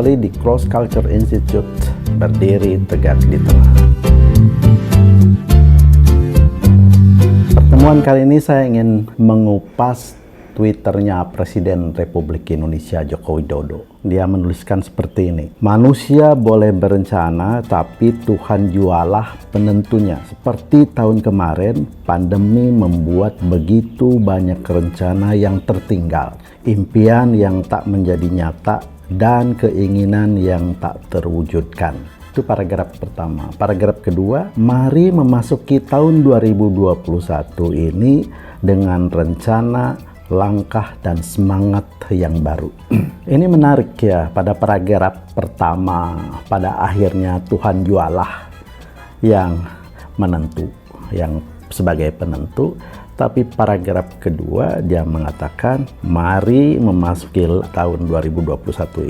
kembali di Cross Culture Institute, berdiri tegak di tengah. Pertemuan kali ini saya ingin mengupas Twitternya Presiden Republik Indonesia Joko Widodo. Dia menuliskan seperti ini: manusia boleh berencana, tapi Tuhan jualah penentunya. Seperti tahun kemarin, pandemi membuat begitu banyak rencana yang tertinggal, impian yang tak menjadi nyata, dan keinginan yang tak terwujudkan. Itu paragraf pertama. Paragraf kedua, mari memasuki tahun 2021 ini dengan rencana, langkah, dan semangat yang baru. Ini menarik ya, pada paragraf pertama, pada akhirnya Tuhan jualah yang menentu, yang sebagai penentu. Tapi paragraf kedua dia mengatakan, mari memasuki tahun 2021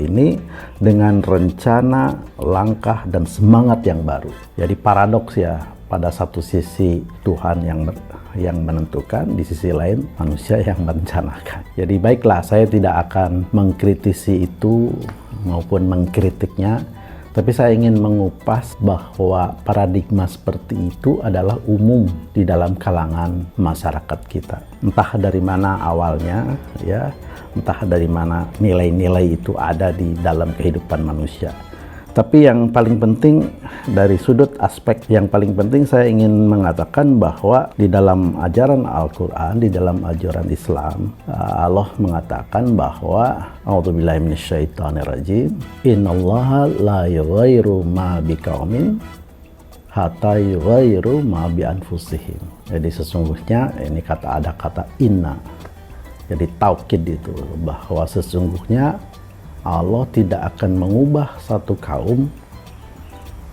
ini dengan rencana, langkah, dan semangat yang baru. Jadi paradoks ya, pada satu sisi Tuhan yang menentukan, di sisi lain manusia yang merencanakan. Jadi baiklah, saya tidak akan mengkritisi itu maupun mengkritiknya, tapi saya ingin mengupas bahwa paradigma seperti itu adalah umum di dalam kalangan masyarakat kita. Entah dari mana awalnya ya, entah dari mana nilai-nilai itu ada di dalam kehidupan manusia. Tapi yang paling penting dari sudut aspek yang paling penting, saya ingin mengatakan bahwa di dalam ajaran Al-Quran, di dalam ajaran Islam, Allah mengatakan bahwa a'udzubillahi minasyaitonirrajim, innallaha la yughayyiru ma biqaumin hatta yughayyiru ma bi anfusihim. Jadi sesungguhnya, ini ada kata inna, jadi taukid itu, bahwa sesungguhnya Allah tidak akan mengubah satu kaum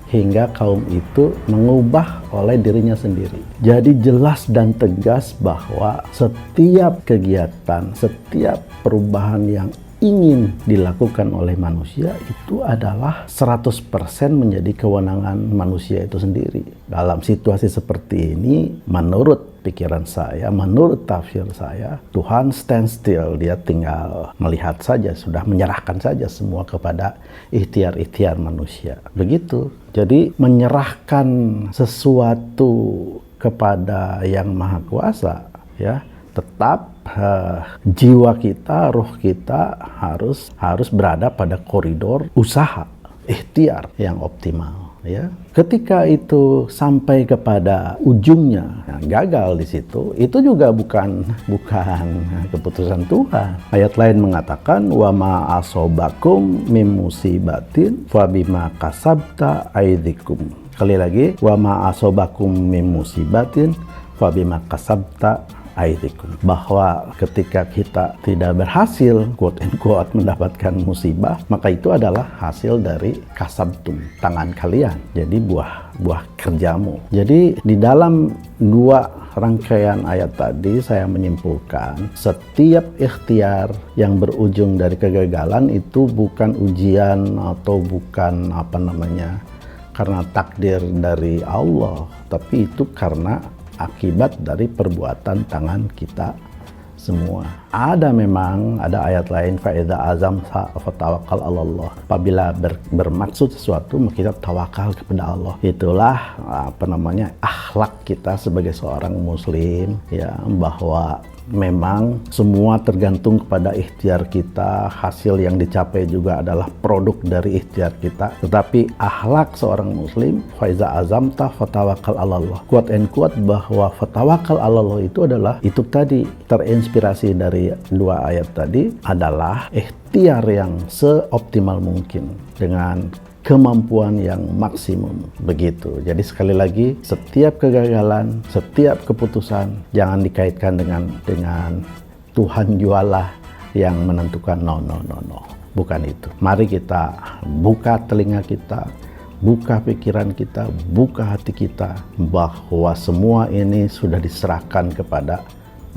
hingga kaum itu mengubah oleh dirinya sendiri. Jadi jelas dan tegas bahwa setiap kegiatan, setiap perubahan yang ingin dilakukan oleh manusia itu adalah 100% menjadi kewenangan manusia itu sendiri. Dalam situasi seperti ini, menurut pikiran saya, menurut tafsir saya, Tuhan stand still, dia tinggal melihat saja, sudah menyerahkan saja semua kepada ikhtiar-ikhtiar manusia. Begitu. Jadi menyerahkan sesuatu kepada Yang Maha Kuasa, ya, tetap jiwa kita, roh kita harus berada pada koridor usaha, ikhtiar yang optimal. Ya, ketika itu sampai kepada ujungnya gagal di situ, itu juga bukan keputusan Tuhan. Ayat lain mengatakan, wa ma asobakum mim musibatin fa bima kasabta aydikum. Sekali lagi, wa ma asobakum mim musibatin fa bima kasabta aydikum. Bahwa ketika kita tidak berhasil, quote and quote, mendapatkan musibah, maka itu adalah hasil dari kasabtum, tangan kalian. Jadi buah kerjamu. Jadi di dalam dua rangkaian ayat tadi saya menyimpulkan, setiap ikhtiar yang berujung dari kegagalan itu bukan ujian atau bukan karena takdir dari Allah, tapi itu karena akibat dari perbuatan tangan kita semua. Memang ada ayat lain, fa'idza azamta fatawakkal 'alallah. Apabila bermaksud sesuatu, maka kita tawakal kepada Allah. Itulah akhlak kita sebagai seorang muslim, ya, bahwa memang semua tergantung kepada ikhtiar kita. Hasil yang dicapai juga adalah produk dari ikhtiar kita. Tetapi akhlak seorang muslim, faiza azamta fatawakkal 'alallah. Quote and quote bahwa fatawakkal 'alallah itu adalah, itu tadi terinspirasi dari dua ayat tadi, adalah ikhtiar yang seoptimal mungkin dengan kemampuan yang maksimum. Begitu. Jadi sekali lagi, setiap kegagalan, setiap keputusan jangan dikaitkan dengan Tuhan jualah yang menentukan. No. Bukan itu. Mari kita buka telinga kita, buka pikiran kita, buka hati kita, bahwa semua ini sudah diserahkan kepada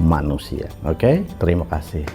manusia. Oke? Terima kasih.